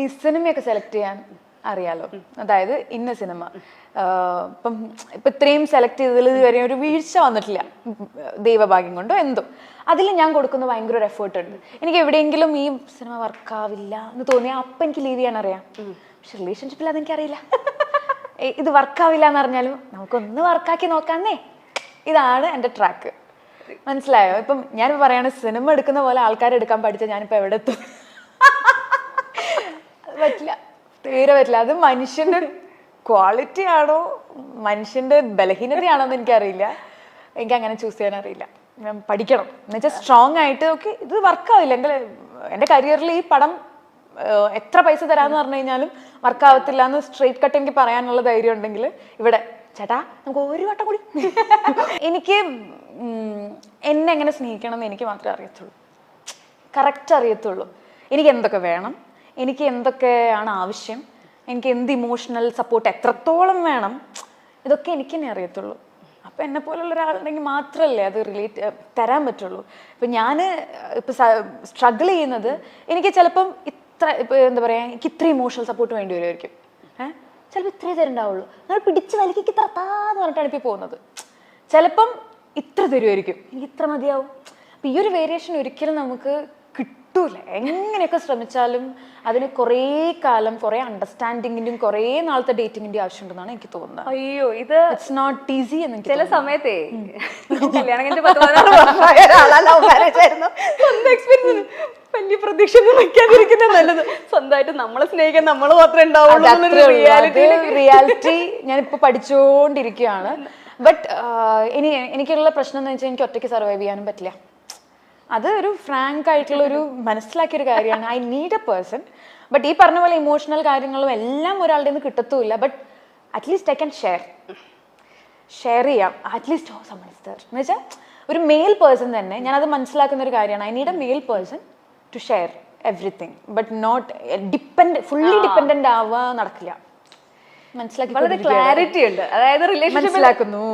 ഈ സിനിമയൊക്കെ സെലക്ട് ചെയ്യാൻ അറിയാലോ, അതായത് ഇന്ന സിനിമ ഇപ്പം ഇത്രയും സെലക്ട് ചെയ്തതിൽ ഇതുവരെ ഒരു വീഴ്ച വന്നിട്ടില്ല, ദൈവഭാഗ്യം കൊണ്ടോ എന്തോ. അതിൽ ഞാൻ കൊടുക്കുന്ന ഭയങ്കര ഒരു എഫേർട്ട് ഉണ്ട്. എനിക്ക് എവിടെയെങ്കിലും ഈ സിനിമ വർക്കാവില്ല എന്ന് തോന്നിയാൽ അപ്പം എനിക്ക് ലീവ് ചെയ്യാൻ അറിയാം. പക്ഷെ റിലേഷൻഷിപ്പിൽ അതെനിക്കറിയില്ല. ഇത് വർക്കാവില്ല എന്ന് പറഞ്ഞാലും നമുക്കൊന്ന് വർക്കാക്കി നോക്കാന്നേ, ഇതാണ് എൻ്റെ ട്രാക്ക്. മനസ്സിലായോ? ഇപ്പം ഞാനിപ്പോൾ പറയാണ്, സിനിമ എടുക്കുന്ന പോലെ ആൾക്കാരെ എടുക്കാൻ പഠിച്ചാൽ ഞാനിപ്പോൾ എവിടെ എത്തും? പറ്റില്ല, തീരെ പറ്റില്ല. അത് മനുഷ്യന്റെ ക്വാളിറ്റി ആണോ മനുഷ്യന്റെ ബലഹീനതയാണോ എന്ന് എനിക്കറിയില്ല. എനിക്ക് അങ്ങനെ ചൂസ് ചെയ്യാൻ അറിയില്ല. ഞാൻ പഠിക്കണം എന്ന് വെച്ചാൽ സ്ട്രോങ് ആയിട്ട് ഓക്കെ ഇത് വർക്കാവില്ല, എൻ്റെ കരിയറിൽ ഈ പടം എത്ര പൈസ തരാമെന്ന് പറഞ്ഞു കഴിഞ്ഞാലും വർക്കാവത്തില്ല എന്ന് സ്ട്രെയിറ്റ് കട്ട് എനിക്ക് പറയാനുള്ള ധൈര്യം ഉണ്ടെങ്കിൽ ഇവിടെ ചേട്ടാ നമുക്ക് ഒരു വട്ടം കൂടി. എനിക്ക് എന്നെ എങ്ങനെ സ്നേഹിക്കണം എന്ന് എനിക്ക് മാത്രമേ അറിയത്തുള്ളൂ, കറക്റ്റ് അറിയത്തുള്ളൂ. എനിക്ക് എന്തൊക്കെ വേണം, എനിക്ക് എന്തൊക്കെയാണ് ആവശ്യം, എനിക്ക് എന്ത് ഇമോഷണൽ സപ്പോർട്ട് എത്രത്തോളം വേണം, ഇതൊക്കെ എനിക്ക് തന്നെ അറിയത്തുള്ളൂ. അപ്പം എന്നെ പോലുള്ള ഒരാളുണ്ടെങ്കിൽ മാത്രമല്ലേ അത് തരാൻ പറ്റുള്ളൂ. ഇപ്പം ഞാൻ ഇപ്പം സ്ട്രഗിൾ ചെയ്യുന്നത് എനിക്ക് ചിലപ്പം ഇപ്പം എന്താ പറയുക, എനിക്ക് ഇത്ര ഇമോഷണൽ സപ്പോർട്ട് വേണ്ടി വരുമായിരിക്കും. ചിലപ്പോൾ ഇത്രേ തരുന്നുണ്ടാവുള്ളൂ, നിങ്ങൾ പിടിച്ച് വലിക്ക് തറത്താന്ന് പറഞ്ഞിട്ടാണ് ഇപ്പോൾ പോകുന്നത്. ചിലപ്പം ഇത്ര തരുമായിരിക്കും, എനിക്ക് ഇത്ര മതിയാവും. അപ്പം ഈ ഒരു വേരിയേഷൻ ഒരിക്കലും നമുക്ക് കിട്ടൂല. എങ്ങനെയൊക്കെ ശ്രമിച്ചാലും അതിന് കുറേ കാലം, കുറേ അണ്ടർസ്റ്റാൻഡിങ്ങിന്റെയും കുറേ നാളത്തെ ഡേറ്റിങ്ങിന്റെയും ആവശ്യമുണ്ടെന്നാണ് എനിക്ക് തോന്നുന്നത്. അയ്യോ, ഇത് ഇറ്റ്സ് നോട്ട് ഈസി എന്ന് ചില സമയത്തേ കല്യാണം വലിയ പ്രതീക്ഷ വെക്കാതിരിക്കുന്ന നല്ലത്. സ്വന്തമായിട്ട് നമ്മളെ സ്നേഹിക്കാൻ നമ്മൾ മാത്രമേ ഉണ്ടാവുള്ളൂ. റിയാലിറ്റി ഞാനിപ്പോ പഠിച്ചുകൊണ്ടിരിക്കുകയാണ്. ബട്ട് എനിക്കുള്ള പ്രശ്നം എന്ന് വെച്ചാൽ എനിക്ക് ഒറ്റയ്ക്ക് സർവൈവ് ചെയ്യാനും പറ്റില്ല. അത് ഒരു ഫ്രാങ്ക് ആയിട്ടുള്ള ഒരു മനസ്സിലാക്കിയൊരു കാര്യമാണ്. I need a person. But ഈ പറഞ്ഞ പോലെ ഇമോഷണൽ കാര്യങ്ങളും എല്ലാം ഒരാളുടെ നിന്ന് കിട്ടത്തുമില്ല. But at least I can share ചെയ്യാം. അറ്റ്ലീസ്റ്റ് എന്ന് വെച്ചാൽ ഒരു മെയിൽ പേഴ്സൺ തന്നെ ഞാനത് മനസ്സിലാക്കുന്ന ഒരു കാര്യമാണ്. I need a male person to share everything. But not fully dependent ആവുക നടക്കില്ല. മനസ്സിലാക്കി വളരെ ക്ലാരിറ്റി ഉണ്ട്. അതായത് റിലേഷൻഷിപ്പ് മനസ്സിലാക്കുന്നു.